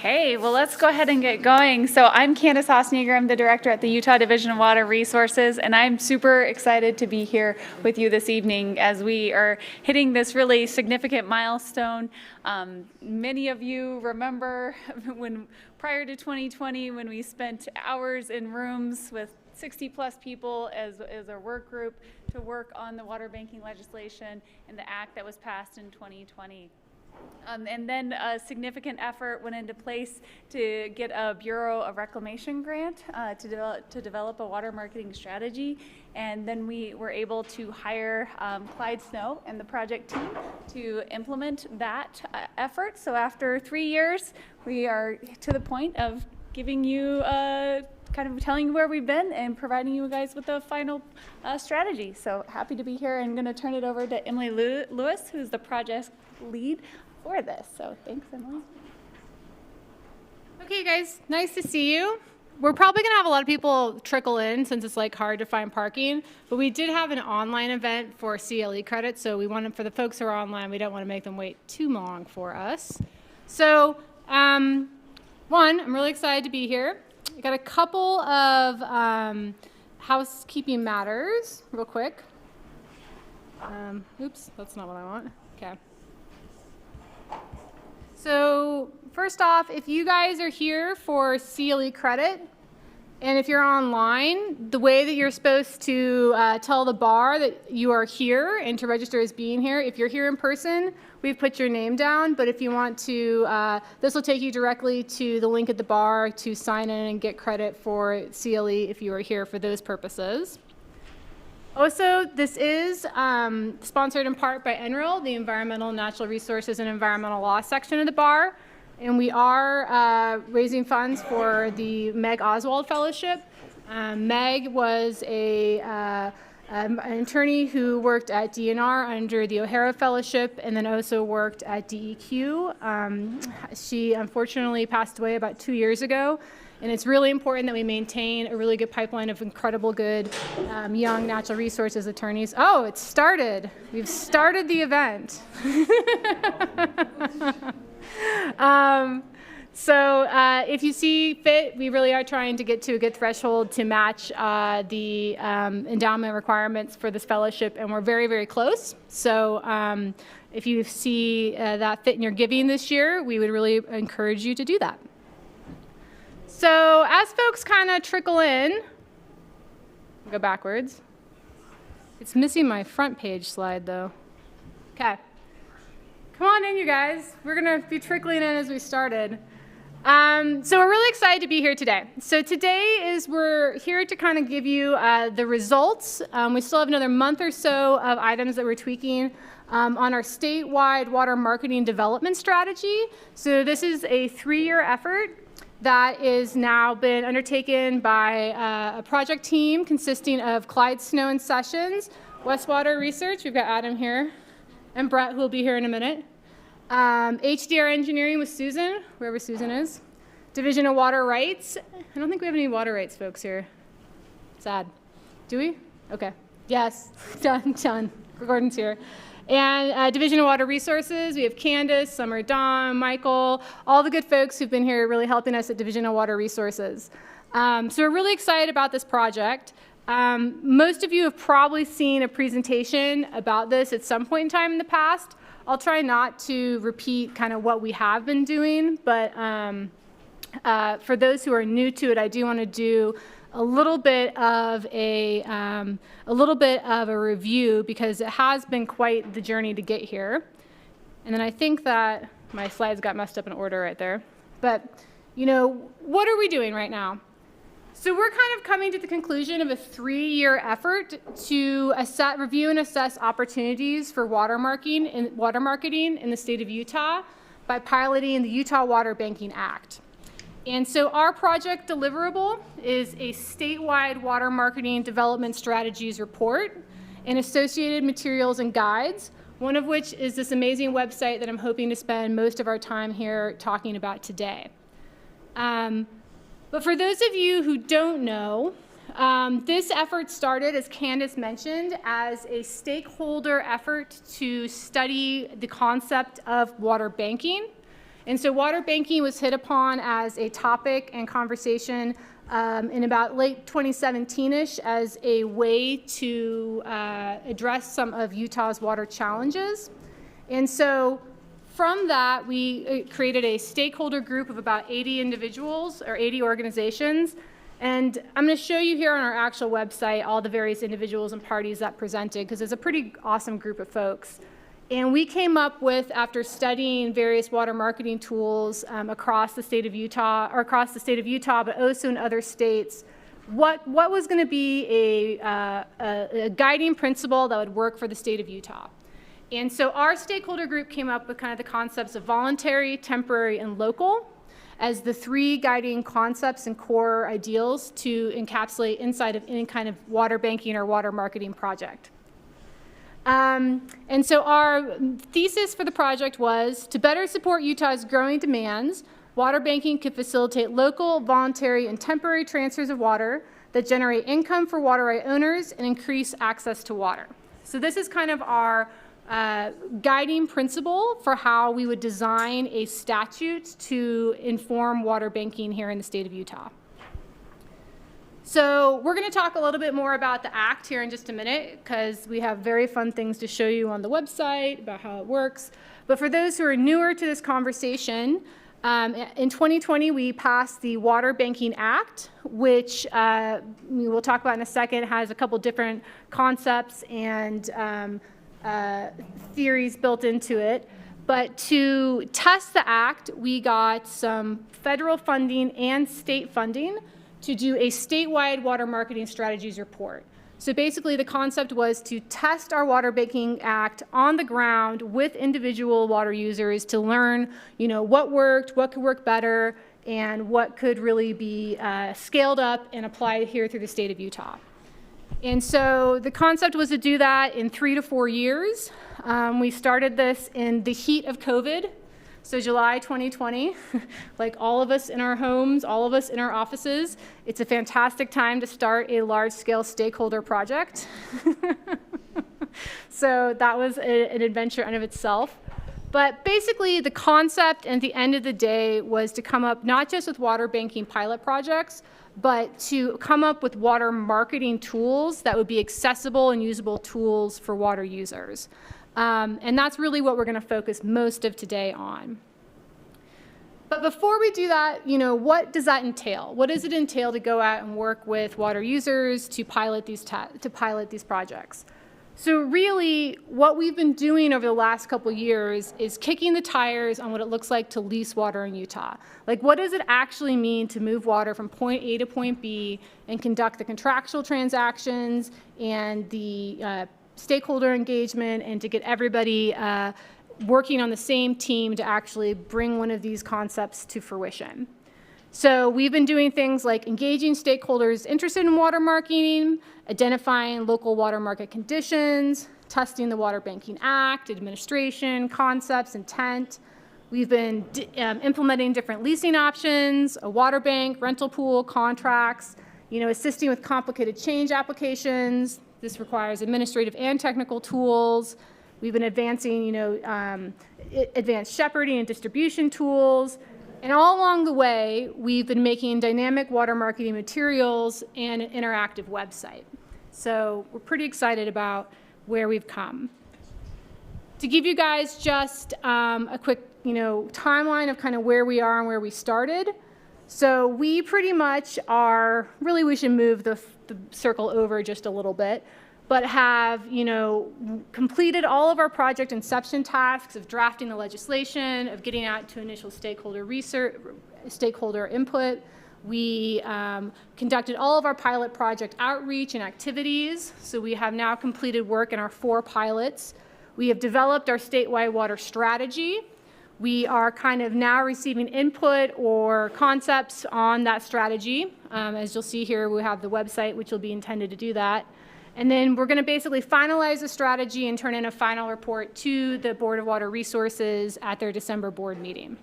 Okay, well, let's go ahead and get going. So I'm Candace Hosniger. I'm the director at the Utah Division of Water Resources, and I'm super excited to be here with you this evening as we are hitting this really significant milestone. Many of you remember when prior to 2020, when we spent hours in rooms with 60 plus people as a work group to work on the water banking legislation and the act that was passed in 2020. And then a significant effort went into place to get a Bureau of Reclamation grant to develop a water marketing strategy. And then we were able to hire Clyde Snow and the project team to implement that effort. So after 3 years, we are to the point of giving you kind of telling you where we've been and providing you guys with the final strategy. So happy to be here. I'm going to turn it over to Emily Lewis, who's the project lead for this. So thanks, Emily. Okay, guys, nice to see you. We're probably going to have a lot of people trickle in since it's like hard to find parking, but we did have an online event for CLE credits, so we wanted, for the folks who are online, we don't want to make them wait too long for us. So, one, I'm really excited to be here. I got a couple of housekeeping matters real quick. Oops, that's not what I want. Okay. So first off, if you guys are here for CLE credit, and if you're online, the way that you're supposed to tell the bar that you are here and to register as being here, if you're here in person, we've put your name down, but if you want to, this will take you directly to the link at the bar to sign in and get credit for CLE if you are here for those purposes. Also, this is sponsored in part by NREL, the Environmental, Natural Resources, and Environmental Law section of the bar. And we are raising funds for the Meg Oswald Fellowship. Meg was an attorney who worked at DNR under the O'Hara Fellowship and then also worked at DEQ. She unfortunately passed away about 2 years ago. And it's really important that we maintain a really good pipeline of incredible good young natural resources attorneys. Oh, it started. We've started the event. So if you see fit, we really are trying to get to a good threshold to match the endowment requirements for this fellowship, and we're very, very close. So if you see that fit in your giving this year, we would really encourage you to do that. So as folks kind of trickle in, I'll go backwards. It's missing my front page slide though. Okay. Come on in, you guys. We're going to be trickling in as we started. So we're really excited to be here today. So today we're here to kind of give you the results. We still have another month or so of items that we're tweaking on our statewide water marketing development strategy. So this is a 3-year effort that is now been undertaken by a project team consisting of Clyde Snow and Sessions, Westwater Research, we've got Adam here, and Brett, who will be here in a minute. HDR Engineering with Susan, wherever Susan is. Division of Water Rights. I don't think we have any water rights folks here. Sad. Do we? Okay. Yes. Done. Gordon's here. And Division of Water Resources, we have Candace, Summer Dawn, Michael, all the good folks who've been here really helping us at Division of Water Resources. So we're really excited about this project. Most of you have probably seen a presentation about this at some point in time in the past. I'll try not to repeat kind of what we have been doing, but for those who are new to it, I do want to do a little bit of a review because it has been quite the journey to get here. And then I think that my slides got messed up in order right there. But, you know, what are we doing right now? So we're kind of coming to the conclusion of a 3-year effort to review and assess opportunities for water marketing in the state of Utah by piloting the Utah Water Banking Act. And so our project deliverable is a statewide water marketing development strategies report and associated materials and guides, one of which is this amazing website that I'm hoping to spend most of our time here talking about today. But for those of you who don't know, this effort started, as Candace mentioned, as a stakeholder effort to study the concept of water banking And so water banking was hit upon as a topic and conversation in about late 2017-ish as a way to address some of Utah's water challenges. And so from that, we created a stakeholder group of about 80 individuals or 80 organizations. And I'm going to show you here on our actual website all the various individuals and parties that presented, because it's a pretty awesome group of folks. And we came up with, after studying various water marketing tools across the state of Utah, but also in other states, what was going to be a guiding principle that would work for the state of Utah. And so our stakeholder group came up with kind of the concepts of voluntary, temporary, and local as the three guiding concepts and core ideals to encapsulate inside of any kind of water banking or water marketing project. And so our thesis for the project was to better support Utah's growing demands, water banking could facilitate local, voluntary, and temporary transfers of water that generate income for water right owners and increase access to water. So this is kind of our guiding principle for how we would design a statute to inform water banking here in the state of Utah. So we're going to talk a little bit more about the Act here in just a minute, because we have very fun things to show you on the website about how it works. But for those who are newer to this conversation, in 2020 we passed the Water Banking Act, which we will talk about in a second. It has a couple different concepts and theories built into it. But to test the Act, we got some federal funding and state funding to do a statewide water marketing strategies report. So basically the concept was to test our Water Banking Act on the ground with individual water users to learn, what worked, what could work better, and what could really be scaled up and applied here through the state of Utah. And so the concept was to do that in 3 to 4 years. We started this in the heat of COVID, so July 2020, like all of us in our homes, all of us in our offices. It's a fantastic time to start a large-scale stakeholder project. So that was an adventure in and of itself. But basically, the concept at the end of the day was to come up not just with water banking pilot projects, but to come up with water marketing tools that would be accessible and usable tools for water users. And that's really what we're going to focus most of today on. But before we do that, what does that entail? What does it entail to go out and work with water users to pilot these projects? So really, what we've been doing over the last couple years is kicking the tires on what it looks like to lease water in Utah. Like, what does it actually mean to move water from point A to point B and conduct the contractual transactions and the stakeholder engagement, and to get everybody working on the same team to actually bring one of these concepts to fruition. So we've been doing things like engaging stakeholders interested in water marketing, identifying local water market conditions, testing the Water Banking Act, administration, concepts, intent. We've been implementing different leasing options, a water bank, rental pool, contracts, assisting with complicated change applications. This requires administrative and technical tools. We've been advancing, advanced shepherding and distribution tools. And all along the way, we've been making dynamic water marketing materials and an interactive website. So we're pretty excited about where we've come. To give you guys just a quick, timeline of kind of where we are and where we started. So we pretty much are, really we should move the circle over just a little bit, but have, completed all of our project inception tasks of drafting the legislation, of getting out to initial stakeholder research, stakeholder input. We conducted all of our pilot project outreach and activities. So we have now completed work in our 4 pilots. We have developed our statewide water strategy. We are kind of now receiving input or concepts on that strategy. As you'll see here, we have the website, which will be intended to do that. And then we're going to basically finalize the strategy and turn in a final report to the Board of Water Resources at their December board meeting.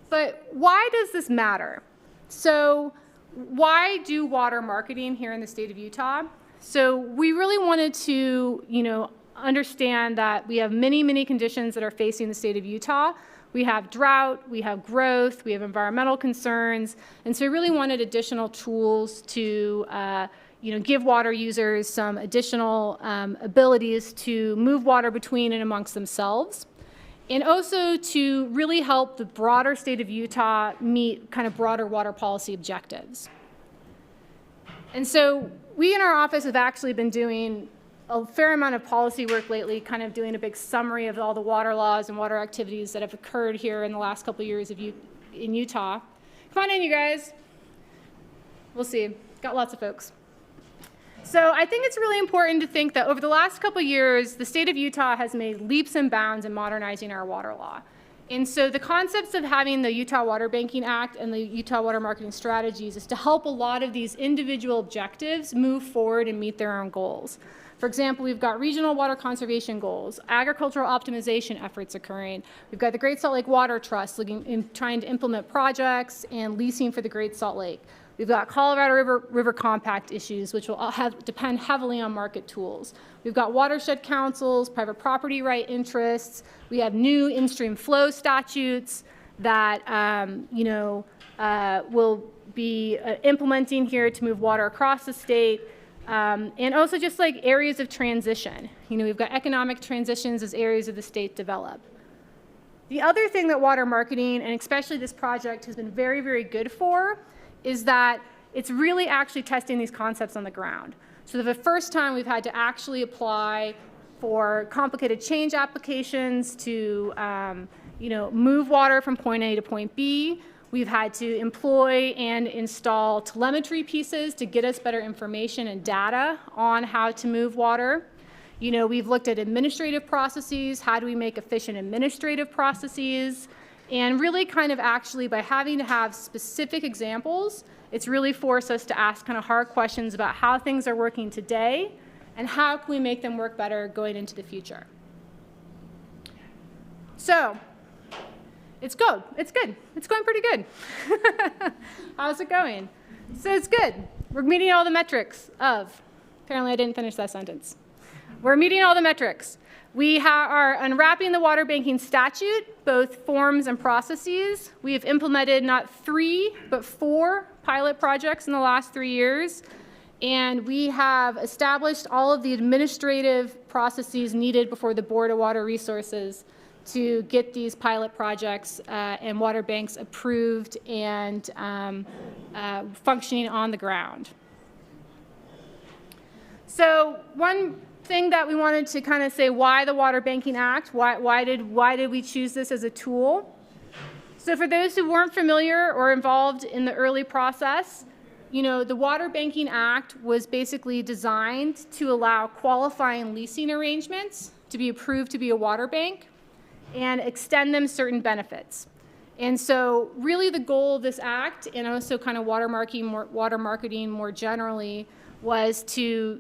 But why does this matter? So why do water marketing here in the state of Utah? So we really wanted to, understand that we have many, many conditions that are facing the state of Utah. We have drought, we have growth, we have environmental concerns, and so we really wanted additional tools to give water users some additional abilities to move water between and amongst themselves, and also to really help the broader state of Utah meet kind of broader water policy objectives. And so we in our office have actually been doing a fair amount of policy work lately, kind of doing a big summary of all the water laws and water activities that have occurred here in the last couple of years in Utah. Come on in, you guys. We'll see. Got lots of folks. So I think it's really important to think that over the last couple of years, the state of Utah has made leaps and bounds in modernizing our water law. And so the concepts of having the Utah Water Banking Act and the Utah Water Marketing Strategies is to help a lot of these individual objectives move forward and meet their own goals. For example, we've got regional water conservation goals, agricultural optimization efforts occurring. We've got the Great Salt Lake Water Trust trying to implement projects and leasing for the Great Salt Lake. We've got Colorado River Compact issues, which will depend heavily on market tools. We've got watershed councils, private property right interests. We have new in-stream flow statutes that will be implementing here to move water across the state. And also just like areas of transition. We've got economic transitions as areas of the state develop. The other thing that water marketing, and especially this project, has been very, very good for is that it's really actually testing these concepts on the ground. So for the first time, we've had to actually apply for complicated change applications to move water from point A to point B. We've had to employ and install telemetry pieces to get us better information and data on how to move water. We've looked at administrative processes. How do we make efficient administrative processes? And really kind of actually by having to have specific examples, it's really forced us to ask kind of hard questions about how things are working today and how can we make them work better going into the future. So, it's good. It's good. It's going pretty good. How's it going? So it's good. We're meeting all the metrics of, apparently I didn't finish that sentence. We're meeting all the metrics. We are unwrapping the water banking statute, both forms and processes. We have implemented not 3, but 4 pilot projects in the last 3 years. And we have established all of the administrative processes needed before the Board of Water Resources to get these pilot projects and water banks approved and functioning on the ground. So one thing that we wanted to kind of say, why the Water Banking Act? Why did we choose this as a tool? So for those who weren't familiar or involved in the early process, the Water Banking Act was basically designed to allow qualifying leasing arrangements to be approved to be a water bank and extend them certain benefits. And so really the goal of this act, and also kind of water marketing more generally, was to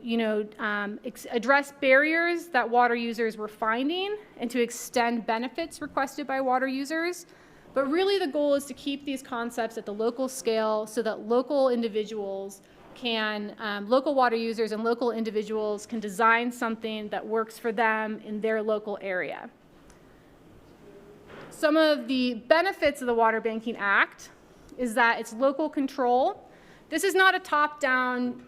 address barriers that water users were finding and to extend benefits requested by water users. But really the goal is to keep these concepts at the local scale so that local individuals can, local water users and local individuals can design something that works for them in their local area. Some of the benefits of the Water Banking Act is that it's local control. This is not a top-down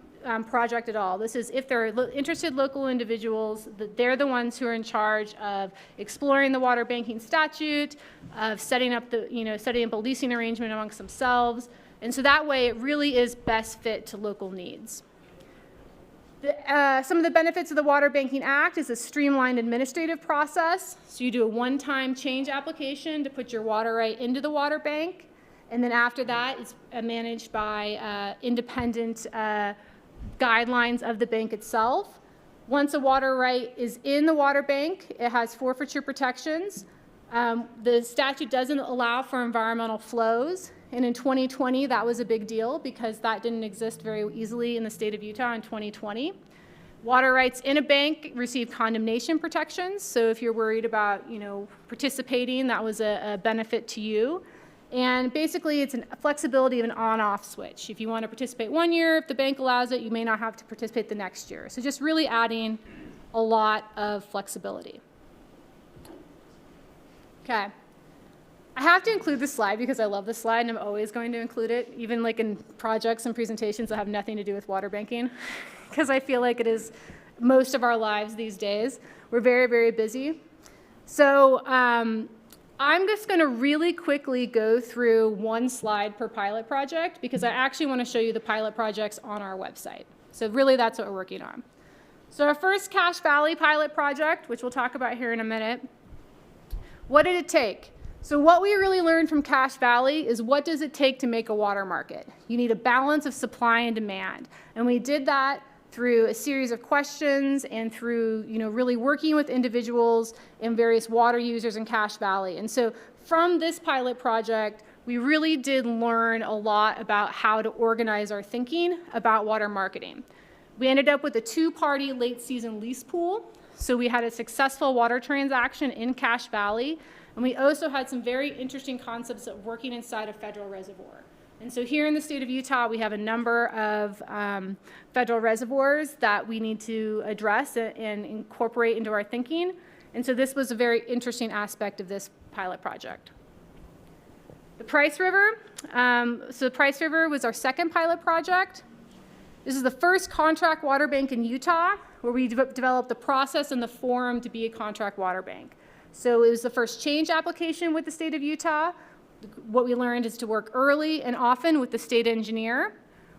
project at all. This is if there are interested local individuals, that they're the ones who are in charge of exploring the water banking statute, of setting up a leasing arrangement amongst themselves, and so that way it really is best fit to local needs. Some of the benefits of the Water Banking Act is a streamlined administrative process. So you do a one-time change application to put your water right into the water bank, and then after that it's managed by independent guidelines of the bank itself. Once a water right is in the water bank, it has forfeiture protections. The statute doesn't allow for environmental flows, and in 2020 that was a big deal because that didn't exist very easily in the state of Utah in 2020. Water rights in a bank receive condemnation protections, so if you're worried about participating, that was a benefit to you. And basically it's a flexibility of an on-off switch. If you want to participate one year, if the bank allows it, you may not have to participate the next year. So just really adding a lot of flexibility. Okay. I have to include this slide because I love this slide and I'm always going to include it, even like in projects and presentations that have nothing to do with water banking, because I feel like it is most of our lives these days. We're very, very busy. So I'm just going to really quickly go through one slide per pilot project because I actually want to show you the pilot projects on our website. So really that's what we're working on. So our first Cache Valley pilot project, which we'll talk about here in a minute, what did it take? So what we really learned from Cache Valley is what does it take to make a water market? You need a balance of supply and demand. And we did that through a series of questions and through really working with individuals and various water users in Cache Valley. And so from this pilot project, we really did learn a lot about how to organize our thinking about water marketing. We ended up with a 2-party late season lease pool. So we had a successful water transaction in Cache Valley. And we also had some very interesting concepts of working inside a federal reservoir. And so here in the state of Utah, we have a number of federal reservoirs that we need to address and incorporate into our thinking. And so this was a very interesting aspect of this pilot project. The Price River. So the Price River was our second pilot project. This is the first contract water bank in Utah where we developed the process and the forum to be a contract water bank. So it was the first change application with the state of Utah. What we learned is to work early and often with the state engineer.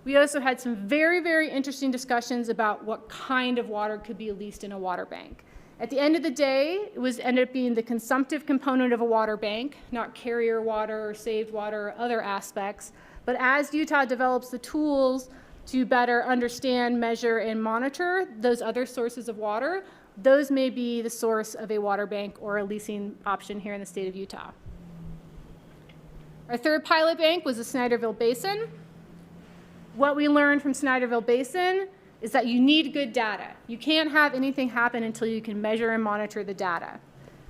We also had some very, very interesting discussions about what kind of water could be leased in a water bank. At the end of the day, it ended up being the consumptive component of a water bank, not carrier water or saved water or other aspects. But as Utah develops the tools to better understand, measure, and monitor those other sources of water, those may be the source of a water bank or a leasing option here in the state of Utah. Our third pilot bank was the Snyderville Basin. What we learned from Snyderville Basin is that you need good data. You can't have anything happen until you can measure and monitor the data.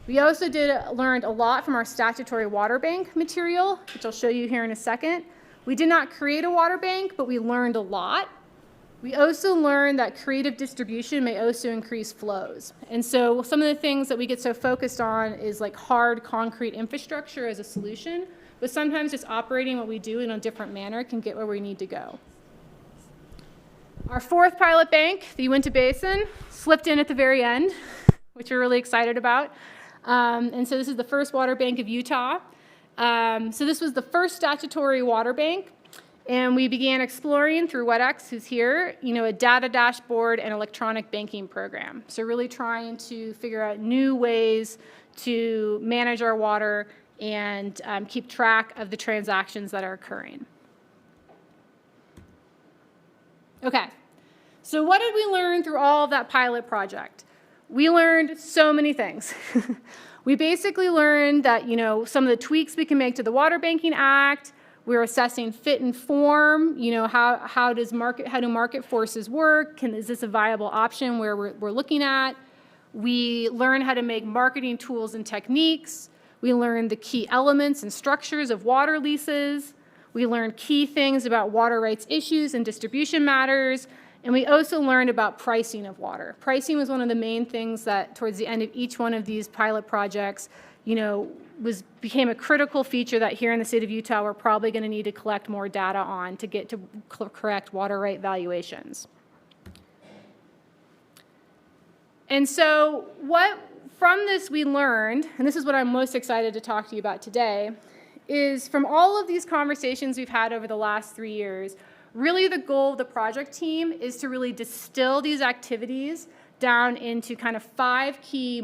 We also learned a lot from our statutory water bank material, which I'll show you here in a second. We did not create a water bank, but we learned a lot. We also learned that creative distribution may also increase flows. And so some of the things that we get so focused on is like hard concrete infrastructure as a solution, but sometimes just operating what we do in a different manner can get where we need to go. Our fourth pilot bank, the Uinta Basin, slipped in at the very end, which we're really excited about. And so this is the first water bank of Utah. So this was the first statutory water bank. And we began exploring through WetX, who's here, a data dashboard and electronic banking program. So really trying to figure out new ways to manage our water and keep track of the transactions that are occurring. Okay, so what did we learn through all of that pilot project? We learned so many things. We basically learned that, some of the tweaks we can make to the Water Banking Act. We're assessing fit and form, how do market forces work? Is this a viable option where we're looking at? We learn how to make marketing tools and techniques. We learned the key elements and structures of water leases. We learned key things about water rights issues and distribution matters. And we also learned about pricing of water. Pricing was one of the main things that towards the end of each one of these pilot projects, became a critical feature that here in the state of Utah we're probably going to need to collect more data on to get to correct water right valuations. And so from this we learned, and this is what I'm most excited to talk to you about today, is from all of these conversations we've had over the last 3 years, really the goal of the project team is to really distill these activities down into kind of 5 key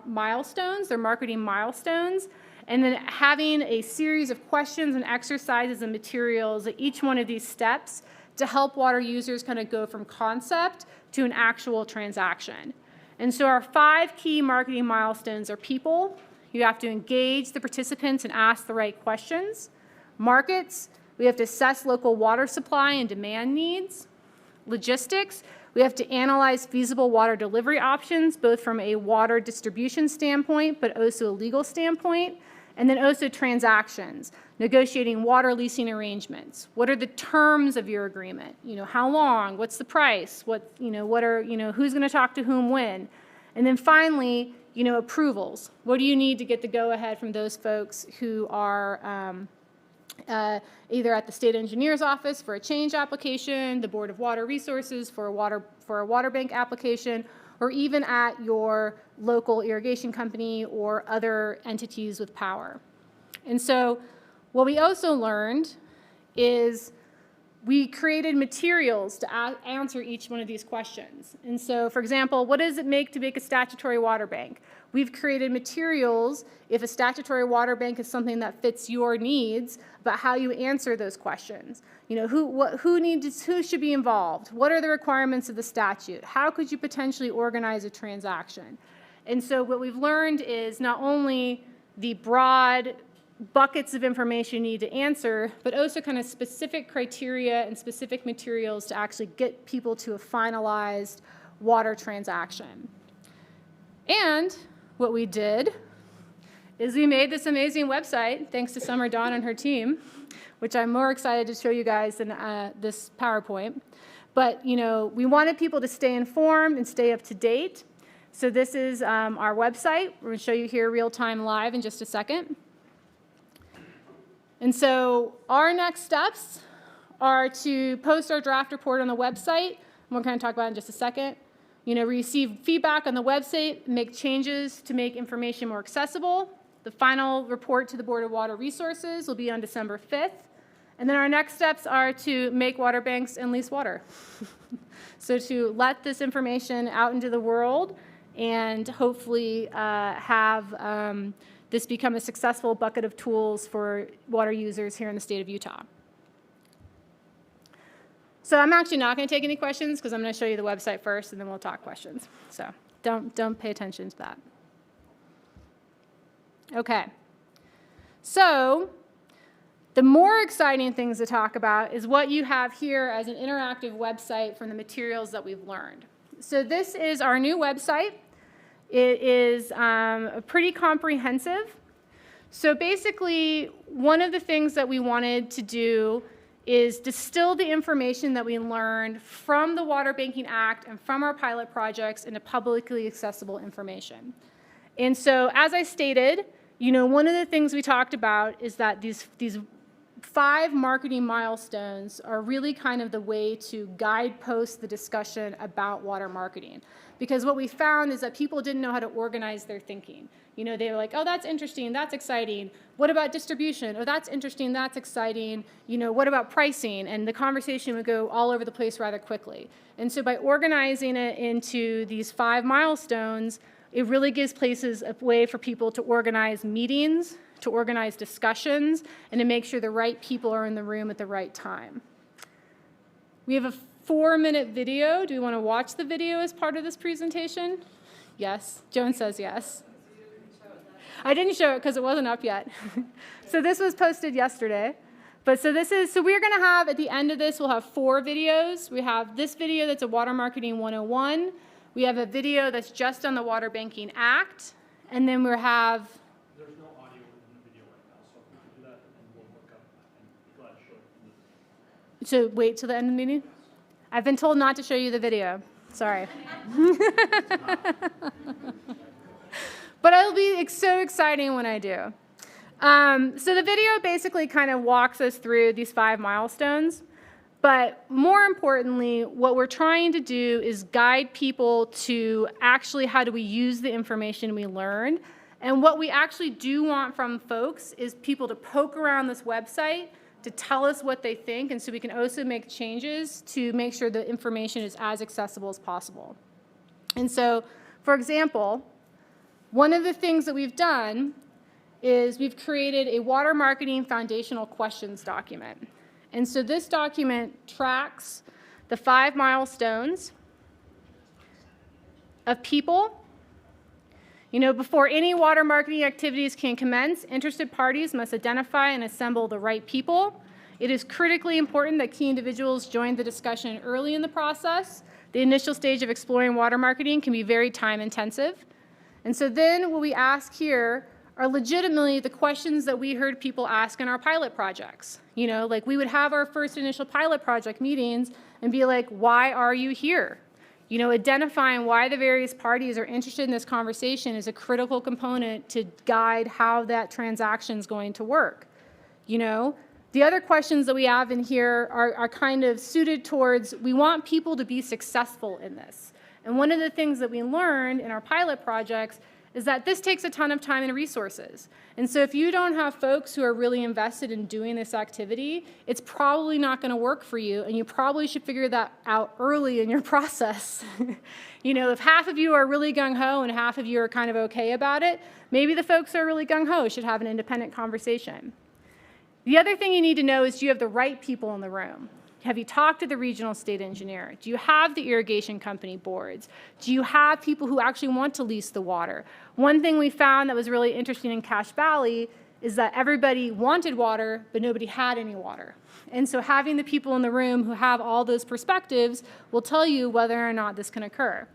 milestones, they're marketing milestones, and then having a series of questions and exercises and materials at each one of these steps to help water users kind of go from concept to an actual transaction. And so our 5 key marketing milestones are people. You have to engage the participants and ask the right questions. Markets, we have to assess local water supply and demand needs. Logistics, we have to analyze feasible water delivery options, both from a water distribution standpoint, but also a legal standpoint. And then also transactions, negotiating water leasing arrangements. What are the terms of your agreement? How long? What's the price? Who's going to talk to whom when? And then finally, approvals. What do you need to get the go-ahead from those folks who are either at the state engineer's office for a change application, the Board of Water Resources for a water bank application, or even at your local irrigation company or other entities with power. And so what we also learned is we created materials to answer each one of these questions. And so, for example, what does it make to make a statutory water bank? We've created materials, if a statutory water bank is something that fits your needs, about how you answer those questions. Who should be involved? What are the requirements of the statute? How could you potentially organize a transaction? And so what we've learned is not only the broad buckets of information you need to answer, but also kind of specific criteria and specific materials to actually get people to a finalized water transaction. And what we did is we made this amazing website, thanks to Summer Dawn and her team, which I'm more excited to show you guys than this PowerPoint. But we wanted people to stay informed and stay up to date. So this is our website. We're going to show you here real-time live in just a second. And so our next steps are to post our draft report on the website, and we're going to talk about it in just a second. Receive feedback on the website, make changes to make information more accessible. The final report to the Board of Water Resources will be on December 5th. And then our next steps are to make water banks and lease water. So to let this information out into the world and hopefully have this become a successful bucket of tools for water users here in the state of Utah. So I'm actually not going to take any questions because I'm going to show you the website first and then we'll talk questions. So don't pay attention to that. Okay. So the more exciting things to talk about is what you have here as an interactive website from the materials that we've learned. So this is our new website. It is pretty comprehensive. So basically, one of the things that we wanted to do is distill the information that we learned from the Water Banking Act and from our pilot projects into publicly accessible information. And so, as I stated, one of the things we talked about is that these 5 marketing milestones are really kind of the way to guidepost the discussion about water marketing. Because what we found is that people didn't know how to organize their thinking. They were like, oh, that's interesting, that's exciting. What about distribution? Oh, that's interesting, that's exciting. What about pricing? And the conversation would go all over the place rather quickly. And so by organizing it into these 5 milestones, it really gives places a way for people to organize meetings, to organize discussions, and to make sure the right people are in the room at the right time. We have a 4-minute video. Do we want to watch the video as part of this presentation? Yes. Joan says yes. I didn't show it because it wasn't up yet. So this was posted yesterday. But so we're going to have, at the end of this, we'll have 4 videos. We have this video that's a Water Marketing 101. We have a video that's just on the Water Banking Act. And then we'll have... There's no audio in the video right now, so if we can do that, and we'll look up and be glad to show it. So wait till the end of the meeting? I've been told not to show you the video. Sorry. But it'll be so exciting when I do. So the video basically kind of walks us through these 5 milestones. But more importantly, what we're trying to do is guide people to actually how do we use the information we learned. And what we actually do want from folks is people to poke around this website, to tell us what they think, and so we can also make changes to make sure the information is as accessible as possible. And so, for example, one of the things that we've done is we've created a water marketing foundational questions document. And so this document tracks the 5 milestones of people. Before any water marketing activities can commence, interested parties must identify and assemble the right people. It is critically important that key individuals join the discussion early in the process. The initial stage of exploring water marketing can be very time intensive. And so then what we ask here are legitimately the questions that we heard people ask in our pilot projects. You know, like we would have our first initial pilot project meetings and be like, why are you here? You know, identifying why the various parties are interested in this conversation is a critical component to guide how that transaction is going to work. You know, the other questions that we have in here are kind of suited towards, we want people to be successful in this. And one of the things that we learned in our pilot projects is that this takes a ton of time and resources. And so if you don't have folks who are really invested in doing this activity, it's probably not going to work for you, and you probably should figure that out early in your process. You know, if half of you are really gung-ho and half of you are kind of okay about it, maybe the folks who are really gung-ho should have an independent conversation. The other thing you need to know is, do you have the right people in the room? Have you talked to the regional state engineer? Do you have the irrigation company boards? Do you have people who actually want to lease the water? One thing we found that was really interesting in Cache Valley is that everybody wanted water, but nobody had any water. And so having the people in the room who have all those perspectives will tell you whether or not this can occur.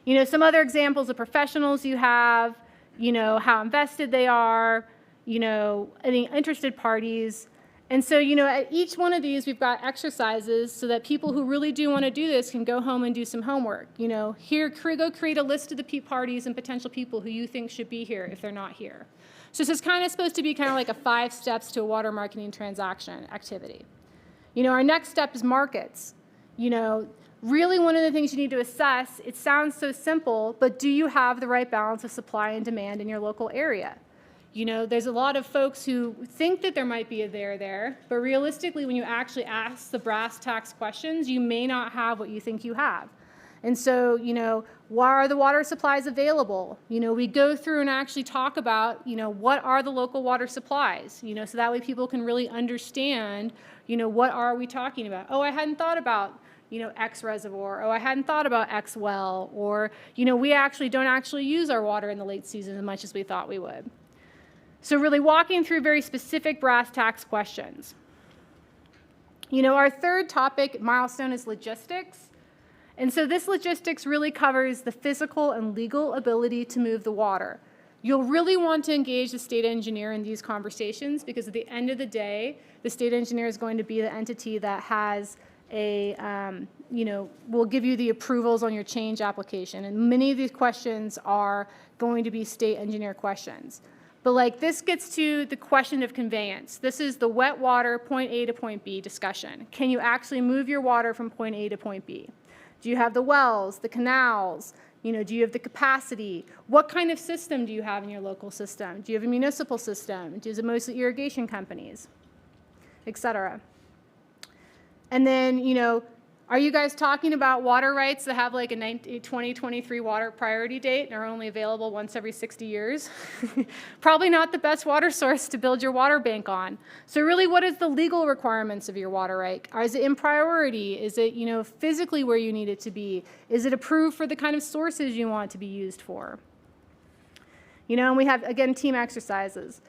You know, some other examples of professionals you have, you know, how invested they are, you know, any interested parties. And so, you know, at each one of these, we've got exercises so that people who really do want to do this can go home and do some homework. You know, here, go create a list of the parties and potential people who you think should be here if they're not here. So this is kind of supposed to be kind of like a 5 steps to a water marketing transaction activity. You know, our next step is markets. You know, really one of the things you need to assess, it sounds so simple, but do you have the right balance of supply and demand in your local area? You know, there's a lot of folks who think that there might be a there, but realistically, when you actually ask the brass tacks questions, you may not have what you think you have. And so, you know, why are the water supplies available? You know, we go through and actually talk about, you know, what are the local water supplies? You know, so that way people can really understand, you know, what are we talking about? Oh, I hadn't thought about, you know, X reservoir. Oh, I hadn't thought about X well. Or, you know, we actually don't actually use our water in the late season as much as we thought we would. So really walking through very specific brass tacks questions. You know, our third topic milestone is logistics. And so this logistics really covers the physical and legal ability to move the water. You'll really want to engage the state engineer in these conversations because at the end of the day, the state engineer is going to be the entity that has a, you know, will give you the approvals on your change application. And many of these questions are going to be state engineer questions. But like this gets to the question of conveyance. This is the wet water point A to point B discussion. Can you actually move your water from point A to point B? Do you have the wells, the canals? You know, do you have the capacity? What kind of system do you have in your local system? Do you have a municipal system? Is it mostly irrigation companies, et cetera? And then, you know, are you guys talking about water rights that have like a 2023 water priority date and are only available once every 60 years? Probably not the best water source to build your water bank on. So really, what is the legal requirements of your water right? Is it in priority? Is it, you know, physically where you need it to be? Is it approved for the kind of sources you want it to be used for? You know, and we have, again, team exercises.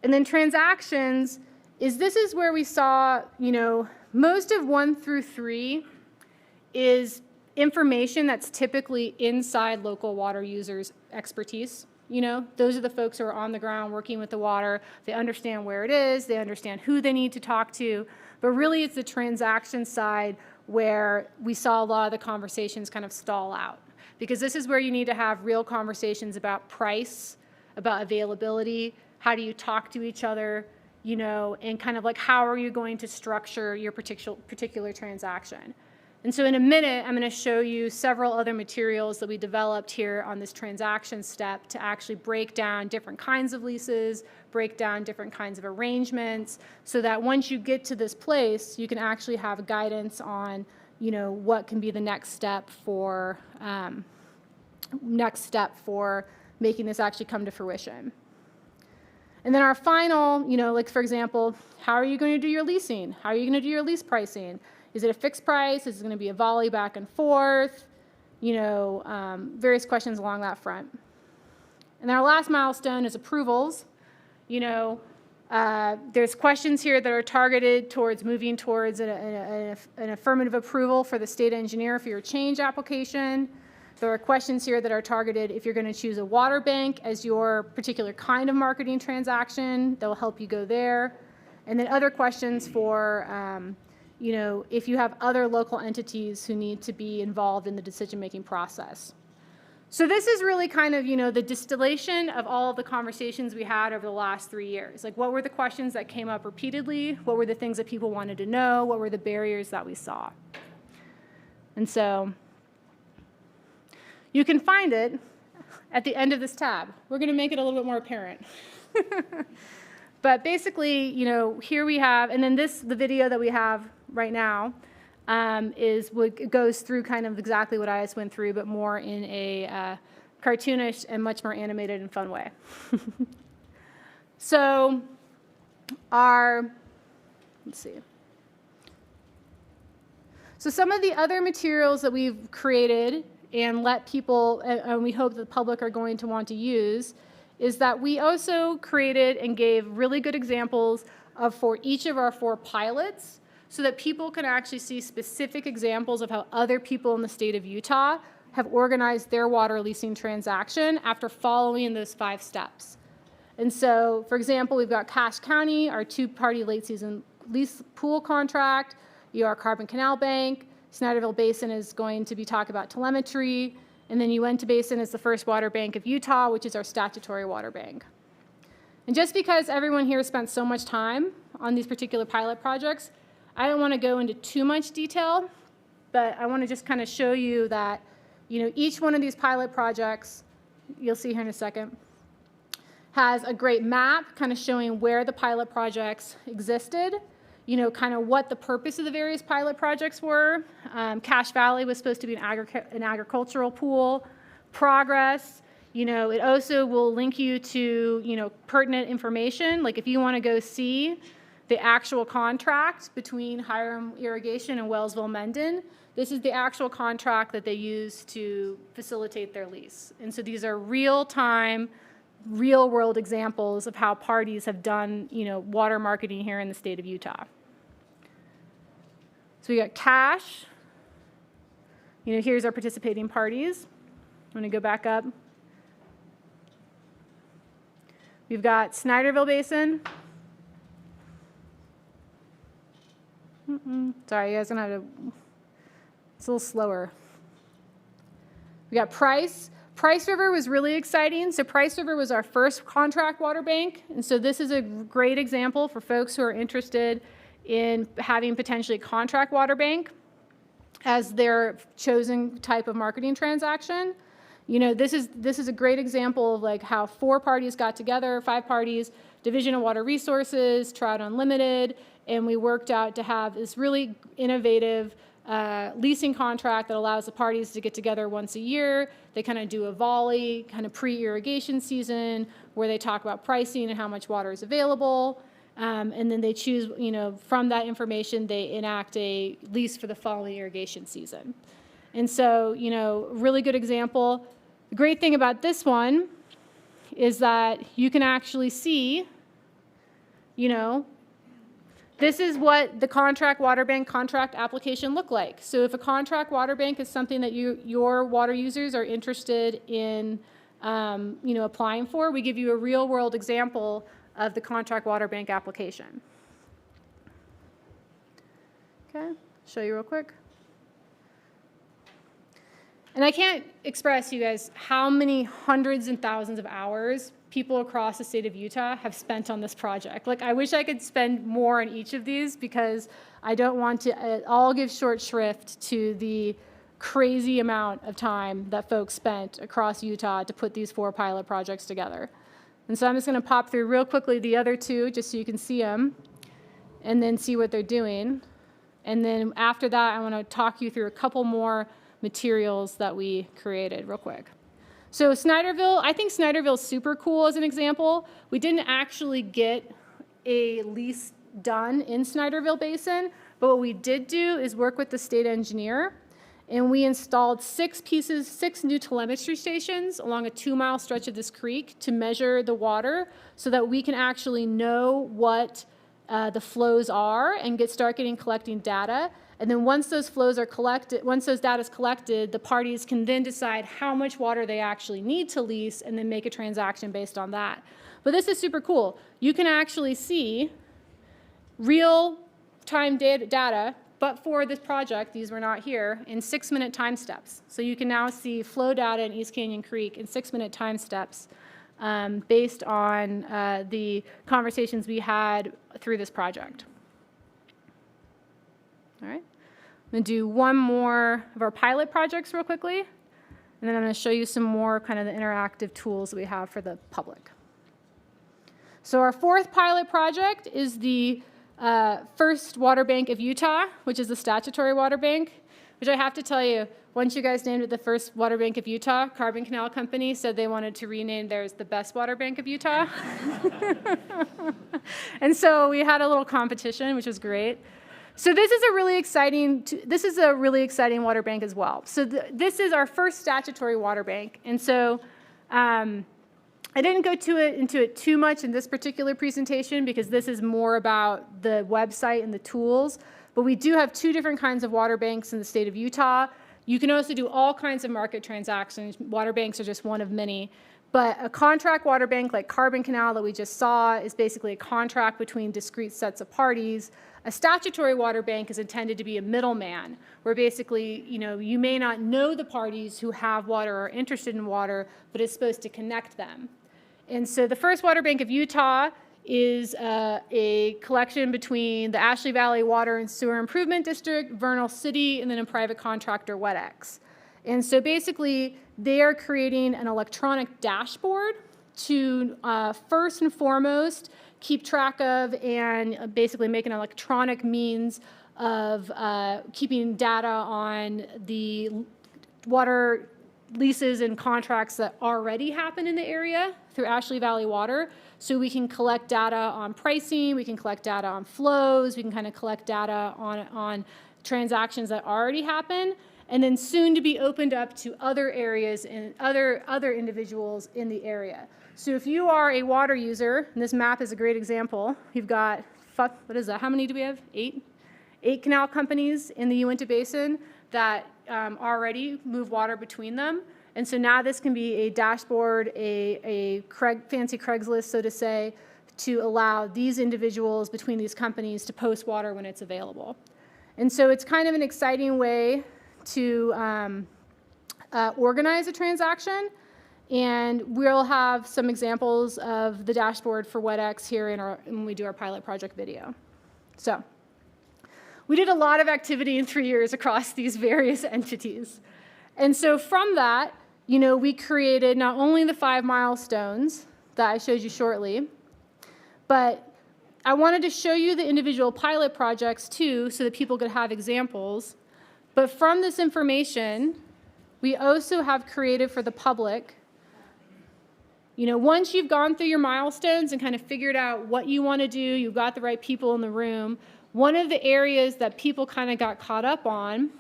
And then transactions this is where we saw, you know, most of 1 through 3 is information that's typically inside local water users' expertise. You know, those are the folks who are on the ground working with the water. They understand where it is. They understand who they need to talk to. But really, it's the transaction side where we saw a lot of the conversations kind of stall out. Because this is where you need to have real conversations about price, about availability, how do you talk to each other, you know, and kind of like how are you going to structure your particular transaction. And so in a minute, I'm going to show you several other materials that we developed here on this transaction step to actually break down different kinds of leases, break down different kinds of arrangements, so that once you get to this place, you can actually have guidance on, you know, what can be the next step for making this actually come to fruition. And then our final, you know, like for example, how are you going to do your leasing? How are you going to do your lease pricing? Is it a fixed price? Is it going to be a volley back and forth? You know, various questions along that front. And then our last milestone is approvals. You know, there's questions here that are targeted towards moving towards an affirmative approval for the state engineer for your change application. There are questions here that are targeted if you're going to choose a water bank as your particular kind of marketing transaction. They'll help you go there. And then other questions for, if you have other local entities who need to be involved in the decision-making process. So this is really kind of, the distillation of all of the conversations we had over the last 3 years. Like, what were the questions that came up repeatedly? What were the things that people wanted to know? What were the barriers that we saw? And so you can find it at the end of this tab. We're going to make it a little bit more apparent. But basically, here we have, and then the video that we have right now is what goes through kind of exactly what I just went through, but more in a cartoonish and much more animated and fun way. So let's see. So some of the other materials that we've created and let people, and we hope the public are going to want to use, is that we also created and gave really good examples for each of our 4 pilots so that people can actually see specific examples of how other people in the state of Utah have organized their water leasing transaction after following those 5 steps. And so, for example, we've got Cache County, our 2-party late season lease pool contract, our Carbon Canal Bank. Snyderville Basin is going to be talking about telemetry. And then Uinta Basin is the first water bank of Utah, which is our statutory water bank. And just because everyone here spent so much time on these particular pilot projects, I don't want to go into too much detail, but I want to just kind of show you that, each one of these pilot projects, you'll see here in a second, has a great map kind of showing where the pilot projects existed, kind of what the purpose of the various pilot projects were. Cache Valley was supposed to be an agricultural pool. Progress, it also will link you to, pertinent information. Like if you want to go see the actual contract between Hiram Irrigation and Wellsville-Mendon, this is the actual contract that they use to facilitate their lease. And so these are real-time, real-world examples of how parties have done, water marketing here in the state of Utah. So we got Cache. Here's our participating parties. I'm going to go back up. We've got Snyderville Basin. Sorry, you guys are going to have to, it's a little slower. We got Price. Price River was really exciting. So Price River was our first contract water bank. And so this is a great example for folks who are interested in having potentially a contract water bank as their chosen type of marketing transaction. This is a great example of like how 4 parties got together, 5 parties, Division of Water Resources, Trout Unlimited, and we worked out to have this really innovative leasing contract that allows the parties to get together once a year. They kind of do a volley, kind of pre-irrigation season, where they talk about pricing and how much water is available. And then they choose, from that information, they enact a lease for the following irrigation season. And so, really good example. The great thing about this one is that you can actually see, this is what the contract water bank contract application looked like. So if a contract water bank is something that your water users are interested in, applying for, we give you a real-world example of the contract water bank application. Okay, show you real quick. And I can't express, you guys, how many hundreds and thousands of hours people across the state of Utah have spent on this project. Like, I wish I could spend more on each of these because I don't want to all give short shrift to the crazy amount of time that folks spent across Utah to put these 4 pilot projects together. And so I'm just going to pop through real quickly the other 2 just so you can see them and then see what they're doing. And then after that, I want to talk you through a couple more materials that we created real quick. So Snyderville, I think Snyderville's super cool as an example. We didn't actually get a lease done in Snyderville Basin, but what we did do is work with the state engineer, and we installed 6 new telemetry stations along a 2-mile stretch of this creek to measure the water so that we can actually know what the flows are and start collecting data. And then once those flows are collected, once those data is collected, the parties can then decide how much water they actually need to lease and then make a transaction based on that. But this is super cool. You can actually see real-time data, but for this project, these were not here, in 6-minute time steps. So you can now see flow data in East Canyon Creek in 6-minute time steps based on the conversations we had through this project. All right. I'm going to do one more of our pilot projects real quickly, and then I'm going to show you some more kind of the interactive tools that we have for the public. So our fourth pilot project is the first water bank of Utah, which is the statutory water bank, which I have to tell you, once you guys named it the first water bank of Utah, Carbon Canal Company said they wanted to rename theirs the best water bank of Utah. And so we had a little competition, which was great. So this is a really exciting water bank as well. So this is our first statutory water bank. And so I didn't go into it too much in this particular presentation because this is more about the website and the tools. But we do have 2 different kinds of water banks in the state of Utah. You can also do all kinds of market transactions. Water banks are just one of many. But a contract water bank like Carbon Canal that we just saw is basically a contract between discrete sets of parties. A statutory water bank is intended to be a middleman, where basically, you may not know the parties who have water or are interested in water, but it's supposed to connect them. And so the first water bank of Utah is a collection between the Ashley Valley Water and Sewer Improvement District, Vernal City, and then a private contractor, WetX. And so basically, they are creating an electronic dashboard to first and foremost keep track of and basically make an electronic means of keeping data on the water leases and contracts that already happen in the area through Ashley Valley Water. So we can collect data on pricing, we can collect data on flows, we can kind of collect data on transactions that already happen, and then soon to be opened up to other areas and other individuals in the area. So if you are a water user, and this map is a great example, you've got, what is that, how many do we have? 8? 8 canal companies in the Uinta Basin that already move water between them. And so now this can be a dashboard, a fancy Craigslist, so to say, to allow these individuals between these companies to post water when it's available. And so it's kind of an exciting way to organize a transaction. And we'll have some examples of the dashboard for WetX here when we do our pilot project video. So we did a lot of activity in 3 years across these various entities. And so from that, we created not only the 5 milestones that I showed you shortly, but I wanted to show you the individual pilot projects too so that people could have examples. But from this information, we also have created for the public, once you've gone through your milestones and kind of figured out what you want to do, you've got the right people in the room, one of the areas that people kind of got caught up on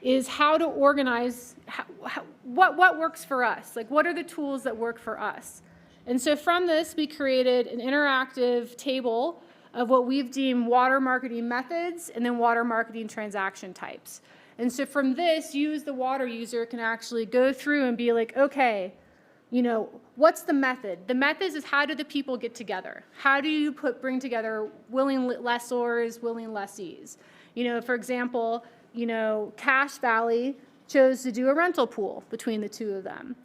is how to organize, what works for us? Like, what are the tools that work for us? And so from this, we created an interactive table of what we've deemed water marketing methods and then water marketing transaction types. And so from this, you as the water user can actually go through and be like, okay, what's the method? The method is how do the people get together? How do you bring together willing lessors, willing lessees? For example, Cache Valley chose to do a rental pool between the 2 of them.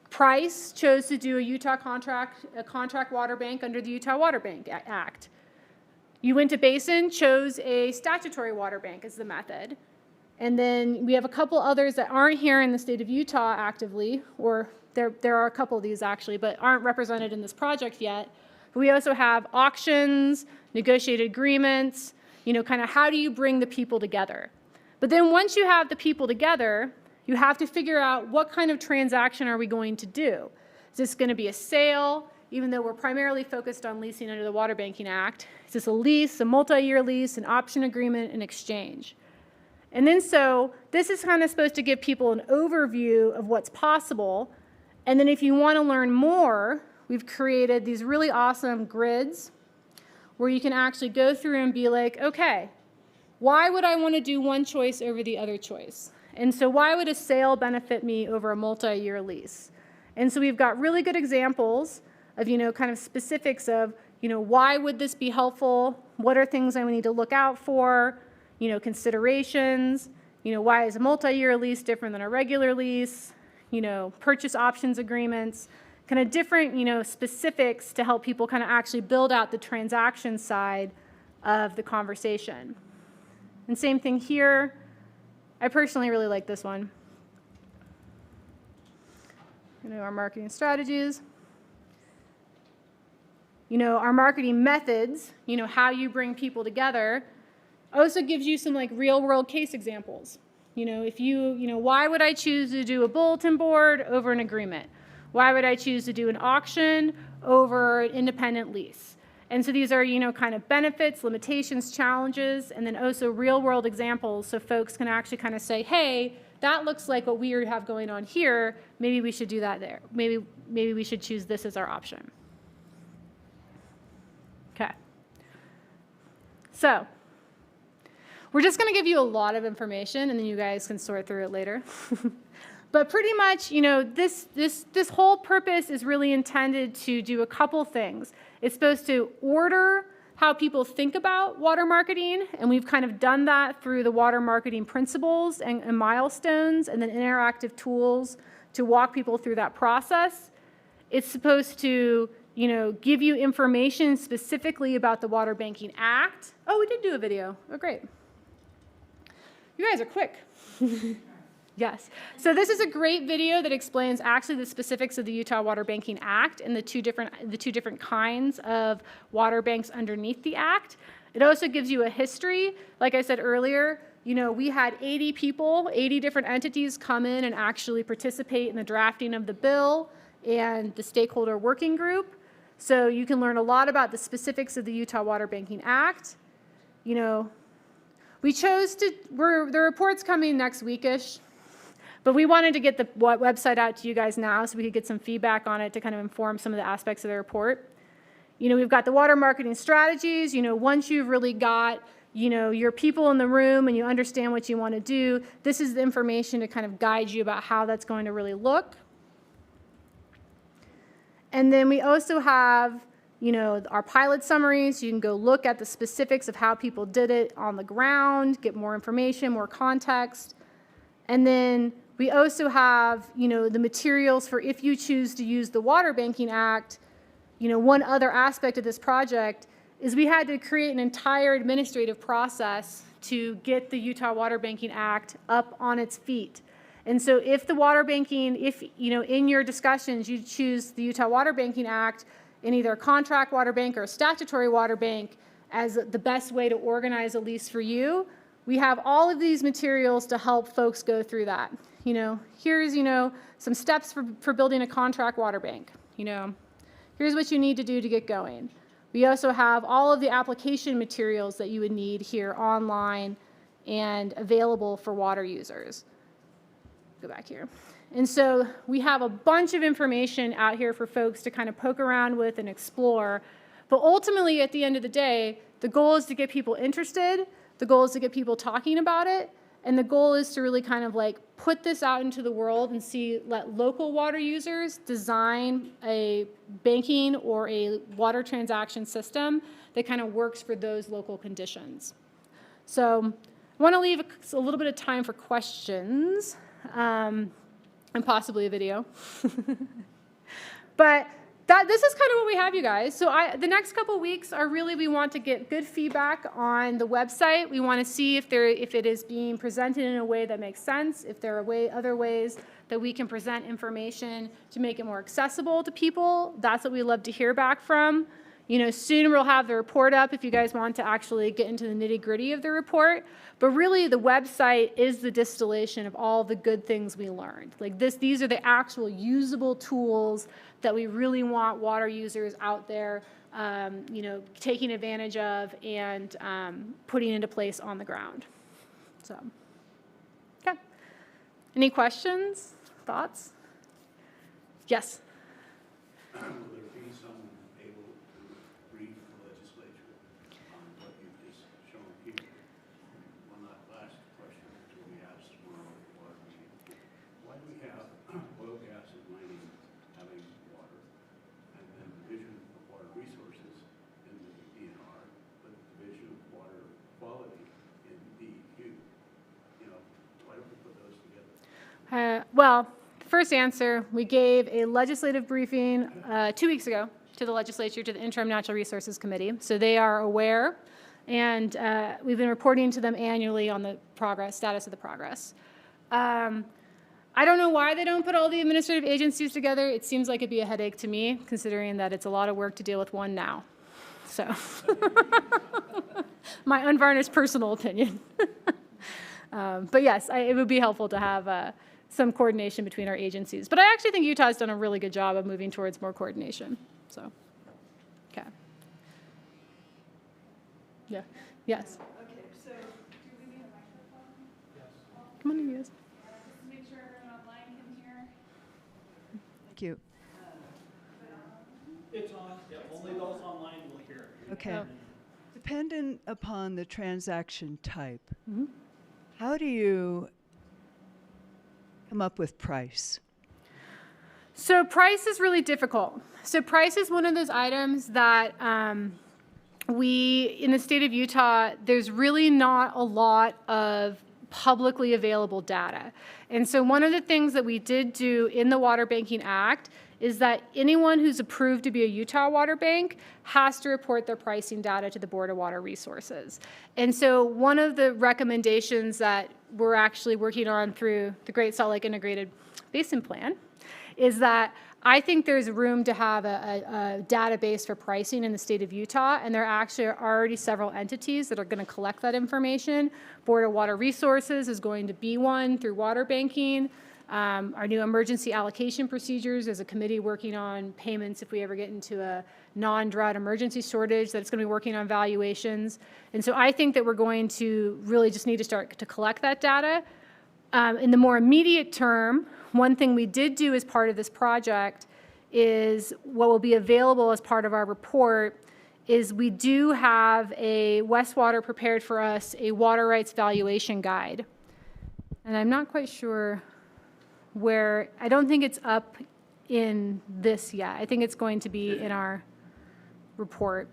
Price chose to do a contract water bank under the Utah Water Bank Act. Uinta Basin chose a statutory water bank as the method. And then we have a couple others that aren't here in the state of Utah actively, or there are a couple of these actually, but aren't represented in this project yet. But we also have auctions, negotiated agreements, kind of how do you bring the people together? But then once you have the people together, you have to figure out what kind of transaction are we going to do. Is this going to be a sale, even though we're primarily focused on leasing under the Water Banking Act? Is this a lease, a multi-year lease, an option agreement, an exchange? And then so this is kind of supposed to give people an overview of what's possible. And then if you want to learn more, we've created these really awesome grids where you can actually go through and be like, okay, why would I want to do one choice over the other choice? And so why would a sale benefit me over a multi-year lease? And so we've got really good examples of, kind of specifics of, why would this be helpful? What are things I need to look out for? Considerations. Why is a multi-year lease different than a regular lease? Purchase options agreements. Kind of different, specifics to help people kind of actually build out the transaction side of the conversation. And same thing here. I personally really like this one. Our marketing strategies. Our marketing methods, how you bring people together, also gives you some like real world case examples. If why would I choose to do a bulletin board over an agreement? Why would I choose to do an auction over an independent lease? And so these are, kind of benefits, limitations, challenges, and then also real world examples so folks can actually kind of say, hey, that looks like what we have going on here. Maybe we should do that there. Maybe we should choose this as our option. Okay. So we're just going to give you a lot of information, and then you guys can sort through it later. But pretty much, this whole purpose is really intended to do a couple things. It's supposed to order how people think about water marketing, and we've kind of done that through the water marketing principles and milestones, and then interactive tools to walk people through that process. It's supposed to, give you information specifically about the Water Banking Act. Oh, we did do a video. Oh, great. You guys are quick. Yes. So this is a great video that explains actually the specifics of the Utah Water Banking Act and the two different kinds of water banks underneath the act. It also gives you a history. Like I said earlier, we had 80 people, 80 different entities come in and actually participate in the drafting of the bill and the stakeholder working group. So you can learn a lot about the specifics of the Utah Water Banking Act. We chose to, the report's coming next weekish. But we wanted to get the website out to you guys now so we could get some feedback on it to kind of inform some of the aspects of the report. We've got the water marketing strategies. Once you've really got, your people in the room and you understand what you want to do, this is the information to kind of guide you about how that's going to really look. And then we also have, our pilot summaries. So you can go look at the specifics of how people did it on the ground, get more information, more context. And then we also have, the materials for if you choose to use the Water Banking Act. One other aspect of this project is we had to create an entire administrative process to get the Utah Water Banking Act up on its feet. And so if the water banking, in your discussions you choose the Utah Water Banking Act in either a contract water bank or a statutory water bank as the best way to organize a lease for you, we have all of these materials to help folks go through that. Here's, some steps for building a contract water bank. Here's what you need to do to get going. We also have all of the application materials that you would need here online and available for water users. Go back here. And so we have a bunch of information out here for folks to kind of poke around with and explore. But ultimately, at the end of the day, the goal is to get people interested. The goal is to get people talking about it. And the goal is to really kind of like put this out into the world and let local water users design a banking or a water transaction system that kind of works for those local conditions. So I want to leave a little bit of time for questions and possibly a video. But this is kind of what we have, you guys. So the next couple weeks are really, we want to get good feedback on the website. We want to see if it is being presented in a way that makes sense, if there are other ways that we can present information to make it more accessible to people. That's what we love to hear back from. Soon we'll have the report up if you guys want to actually get into the nitty-gritty of the report. But really, the website is the distillation of all the good things we learned. These are the actual usable tools that we really want water users out there, taking advantage of and putting into place on the ground. So, okay. Any questions, thoughts? Yes? Will there be someone able to read from the legislature Well, first answer, we gave a legislative briefing 2 weeks ago to the legislature, to the Interim Natural Resources Committee. So they are aware, and we've been reporting to them annually on the status of the progress. I don't know why they don't put all the administrative agencies together. It seems like it'd be a headache to me, considering that it's a lot of work to deal with one now. So, my unvarnished personal opinion. But yes, it would be helpful to have some coordination between our agencies. But I actually think Utah's done a really good job of moving towards more coordination. So, okay. Yeah. Yes. Okay, so do we need a microphone? Come on, you guys. Just make sure everyone online can hear. Thank you. It's on, yeah, only those online will hear it. Okay. Oh. Dependent upon the transaction type, Mm-hmm. how do you come up with price? So price is really difficult. So price is one of those items that in the state of Utah, there's really not a lot of publicly available data. And so one of the things that we did do in the Water Banking Act is that anyone who's approved to be a Utah water bank has to report their pricing data to the Board of Water Resources. And so one of the recommendations that we're actually working on through the Great Salt Lake Integrated Basin Plan is that I think there's room to have a database for pricing in the state of Utah, and there actually are already several entities that are going to collect that information. Board of Water Resources is going to be one through water banking. Our new emergency allocation procedures, there's a committee working on payments if we ever get into a non-drought emergency shortage that's going to be working on valuations. And so I think that we're going to really just need to start to collect that data. In the more immediate term, one thing we did do as part of this project is what will be available as part of our report is we do have a Westwater prepared for us a water rights valuation guide. And I'm not quite sure where, I don't think it's up in this yet. I think it's going to be in our report.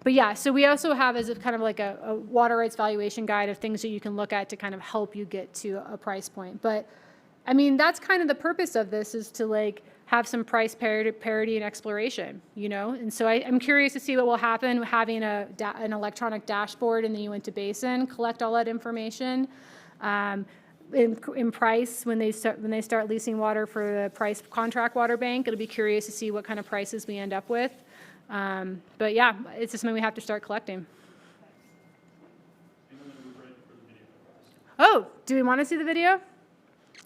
But yeah, so we also have as a kind of like a water rights valuation guide of things that you can look at to kind of help you get to a price point. But I mean, that's kind of the purpose of this, is to like have some price parity and exploration, you know? And so I'm curious to see what will happen having an electronic dashboard in the Uinta Basin, collect all that information. In price, when they start leasing water for the price contract water bank, it'll be curious to see what kind of prices we end up with. But yeah, it's just something we have to start collecting. And then we're ready for the video. Oh, do we want to see the video?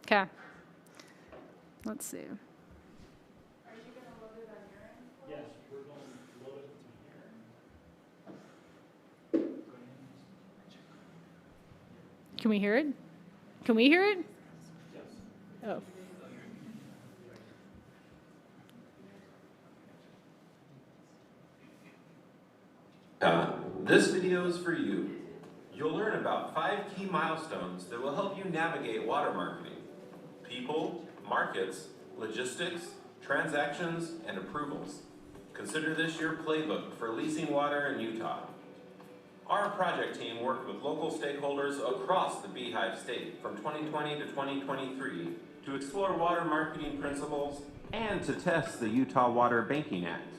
Okay. Let's see. Yes, we're going to load it from here. Can we hear it? Can we hear it? Yes. Oh. This video is for you. You'll learn about 5 key milestones that will help you navigate water marketing: people, markets, logistics, transactions, and approvals. Consider this your playbook for leasing water in Utah. Our project team worked with local stakeholders across the Beehive State from 2020 to 2023 to explore water marketing principles and to test the Utah Water Banking Act.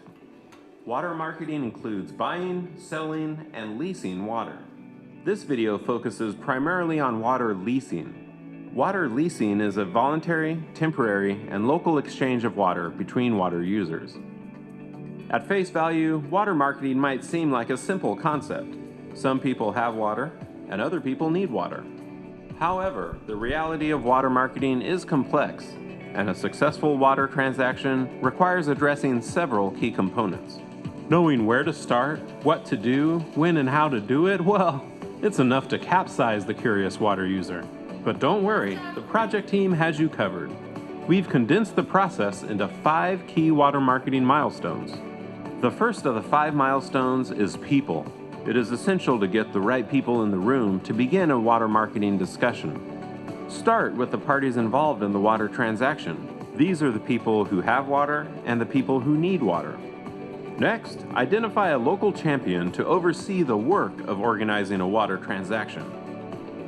Water marketing includes buying, selling, and leasing water. This video focuses primarily on water leasing. Water leasing is a voluntary, temporary, and local exchange of water between water users. At face value, water marketing might seem like a simple concept. Some people have water, and other people need water. However, the reality of water marketing is complex, and a successful water transaction requires addressing several key components. Knowing where to start, what to do, when and how to do it, well, it's enough to capsize the curious water user. But don't worry, the project team has you covered. We've condensed the process into 5 key water marketing milestones. The first of the 5 milestones is people. It is essential to get the right people in the room to begin a water marketing discussion. Start with the parties involved in the water transaction. These are the people who have water and the people who need water. Next, identify a local champion to oversee the work of organizing a water transaction.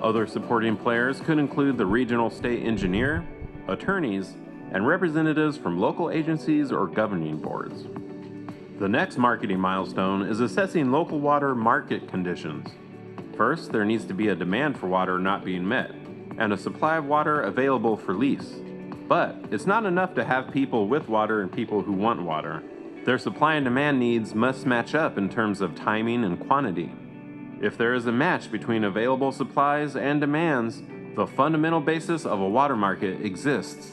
Other supporting players could include the regional state engineer, attorneys, and representatives from local agencies or governing boards. The next marketing milestone is assessing local water market conditions. First, there needs to be a demand for water not being met, and a supply of water available for lease. But it's not enough to have people with water and people who want water. Their supply and demand needs must match up in terms of timing and quantity. If there is a match between available supplies and demands, the fundamental basis of a water market exists.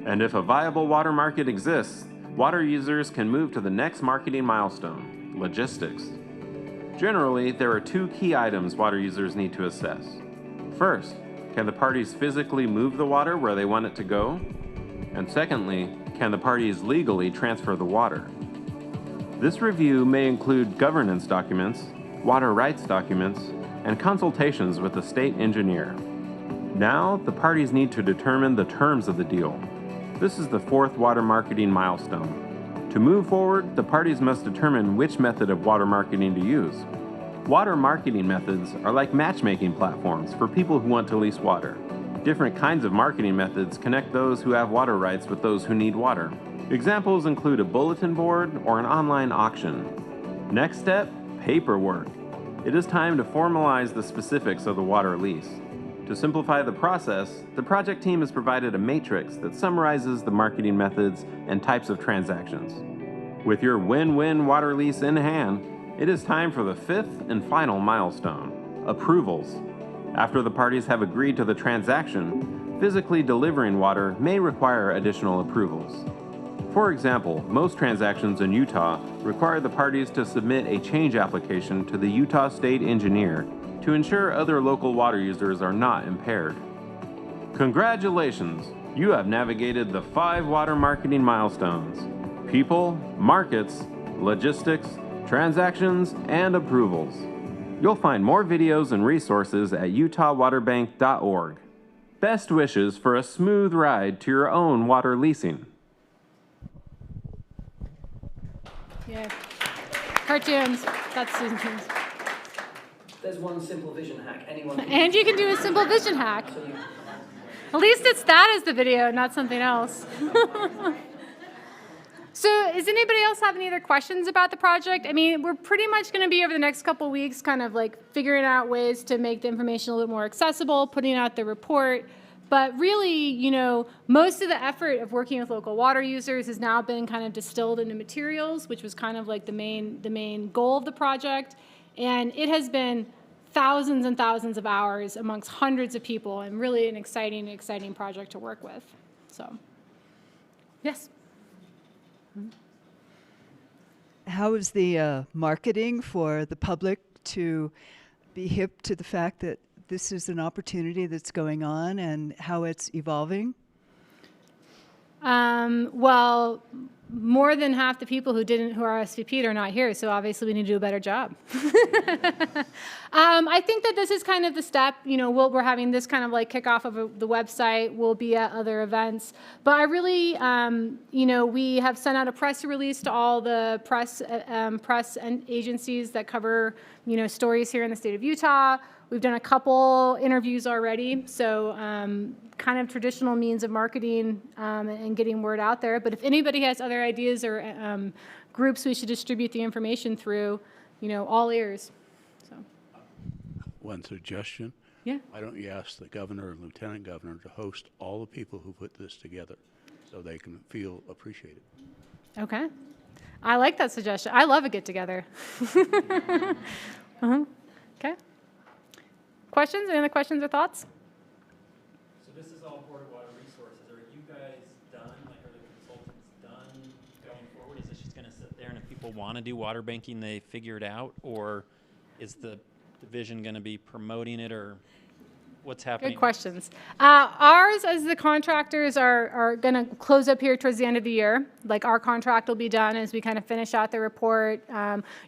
And if a viable water market exists, water users can move to the next marketing milestone, logistics. Generally, there are two key items water users need to assess. First, can the parties physically move the water where they want it to go? And secondly, can the parties legally transfer the water? This review may include governance documents, water rights documents, and consultations with the state engineer. Now, the parties need to determine the terms of the deal. This is the fourth water marketing milestone. To move forward, the parties must determine which method of water marketing to use. Water marketing methods are like matchmaking platforms for people who want to lease water. Different kinds of marketing methods connect those who have water rights with those who need water. Examples include a bulletin board or an online auction. Next step, paperwork. It is time to formalize the specifics of the water lease. To simplify the process, the project team has provided a matrix that summarizes the marketing methods and types of transactions. With your win-win water lease in hand, it is time for the fifth and final milestone, approvals. After the parties have agreed to the transaction, physically delivering water may require additional approvals. For example, most transactions in Utah require the parties to submit a change application to the Utah State Engineer to ensure other local water users are not impaired. Congratulations! You have navigated the 5 water marketing milestones: people, markets, logistics, transactions, and approvals. You'll find more videos and resources at utahwaterbank.org. Best wishes for a smooth ride to your own water leasing. Yeah. Cartoons. That's Susan King's. There's one simple vision hack. Anyone can And you can do a simple vision hack. so you, At least it's that as the video, not something else. So does anybody else have any other questions about the project? I mean, we're pretty much going to be over the next couple of weeks kind of like figuring out ways to make the information a little more accessible, putting out the report. But really, you know, most of the effort of working with local water users has now been kind of distilled into materials, which was kind of like the main goal of the project. And it has been thousands and thousands of hours amongst hundreds of people, and really an exciting project to work with. So, yes. How is the marketing for the public to be hip to the fact that this is an opportunity that's going on and how it's evolving? Well, more than half the people who are SVP'd are not here, so obviously we need to do a better job. I think that this is kind of the step. You know, we're having this kind of like kickoff of the website. We'll be at other events, but I really, you know, we have sent out a press release to all the press and agencies that cover, you know, stories here in the state of Utah. We've done a couple interviews already, so kind of traditional means of marketing and getting word out there. But if anybody has other ideas or groups we should distribute the information through, you know, all ears. So. One suggestion. Yeah. Why don't you ask the governor and lieutenant governor to host all the people who put this together so they can feel appreciated? Okay. I like that suggestion. I love a get-together. Okay. Questions? Any other questions or thoughts? So this is all Board of Water Resources. Are you guys done? Like, are the consultants done going forward? Is this just going to sit there and if people want to do water banking, they figure it out? Or is the division going to be promoting it, or what's happening? Good questions. Ours, as the contractors, are going to close up here towards the end of the year. Like, our contract will be done as we kind of finish out the report.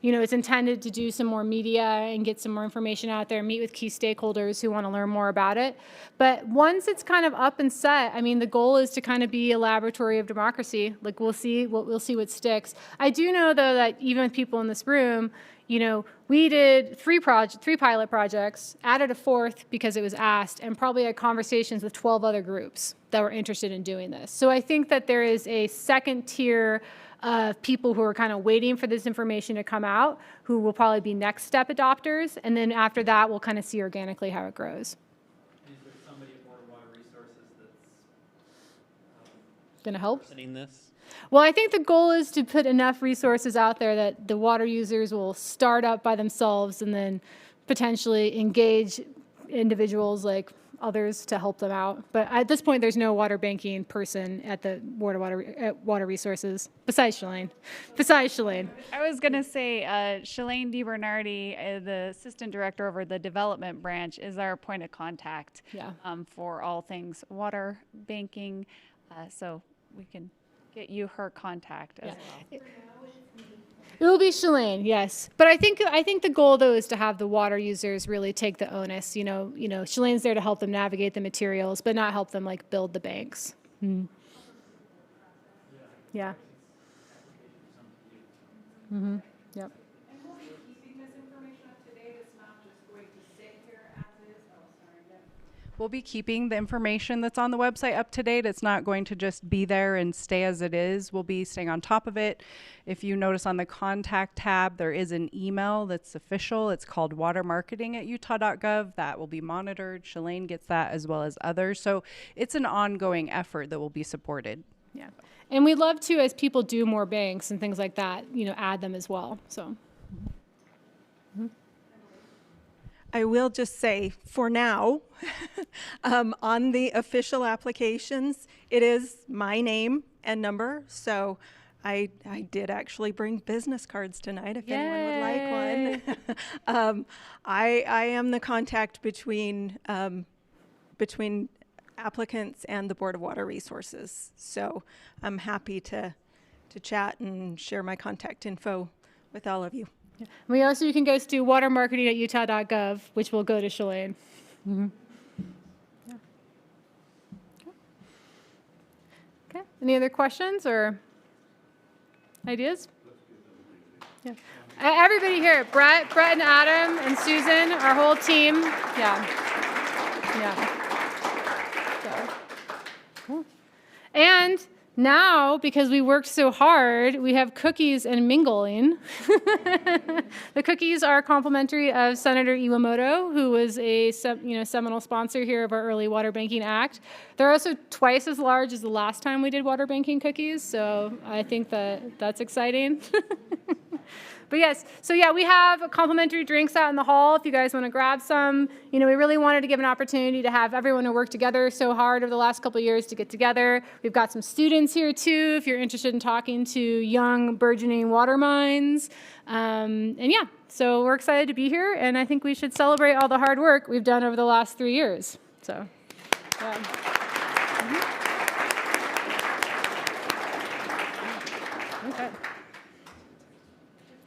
You know, it's intended to do some more media and get some more information out there, meet with key stakeholders who want to learn more about it. But once it's kind of up and set, I mean, the goal is to kind of be a laboratory of democracy. Like, we'll see what sticks. I do know, though, that even with people in this room, you know, we did three pilot projects, added a fourth because it was asked, and probably had conversations with 12 other groups that were interested in doing this. So I think that there is a second tier of people who are kind of waiting for this information to come out, who will probably be next step adopters, and then after that, we'll kind of see organically how it grows. Is there somebody at Board of Water Resources that's Going to help? personing this? Well, I think the goal is to put enough resources out there that the water users will start up by themselves and then potentially engage individuals like others to help them out. But at this point, there's no water banking person at the Board of Water Resources besides Shalane. I was going to say, Shalane DiBernardi, the assistant director over the development branch, is our point of contact Yeah. For all things water banking. So we can get you her contact as well. It will be Shalane, yes. But I think the goal though is to have the water users really take the onus. Shalane's there to help them navigate the materials, but not help them like build the banks. Mm. Yeah. Mm-hmm. Yep. And we'll be keeping this information up to date. It's not just going to sit here as is. Oh, sorry. Yep. We'll be keeping the information that's on the website up to date. It's not going to just be there and stay as it is. We'll be staying on top of it. If you notice on the contact tab, there is an email that's official. It's called watermarketing@utah.gov. That will be monitored. Shalane gets that as well as others. So it's an ongoing effort that will be supported. Yeah. And we'd love to, as people do more banks and things like that, add them as well. So. I will just say, for now, on the official applications, it is my name and number. So I did actually bring business cards tonight if anyone would like one. I am the contact between applicants and the Board of Water Resources. So I'm happy to chat and share my contact info with all of you. Yeah. You can go to watermarketing@utah.gov, which will go to Shalane. Mm-hmm. Yeah. Okay. Any other questions or ideas? Yeah. Everybody here, Brett and Adam and Susan, our whole team. Yeah. So, cool. And now, because we worked so hard, we have cookies and mingling. The cookies are complimentary of Senator Iwamoto, who was a seminal sponsor here of our Early Water Banking Act. They're also twice as large as the last time we did water banking cookies, so I think that's exciting. But yes, so yeah, we have complimentary drinks out in the hall if you guys want to grab some. We really wanted to give an opportunity to have everyone who worked together so hard over the last couple of years to get together. We've got some students here too, if you're interested in talking to young burgeoning water minds. And yeah, so we're excited to be here, and I think we should celebrate all the hard work we've done over the last 3 years. So, yeah.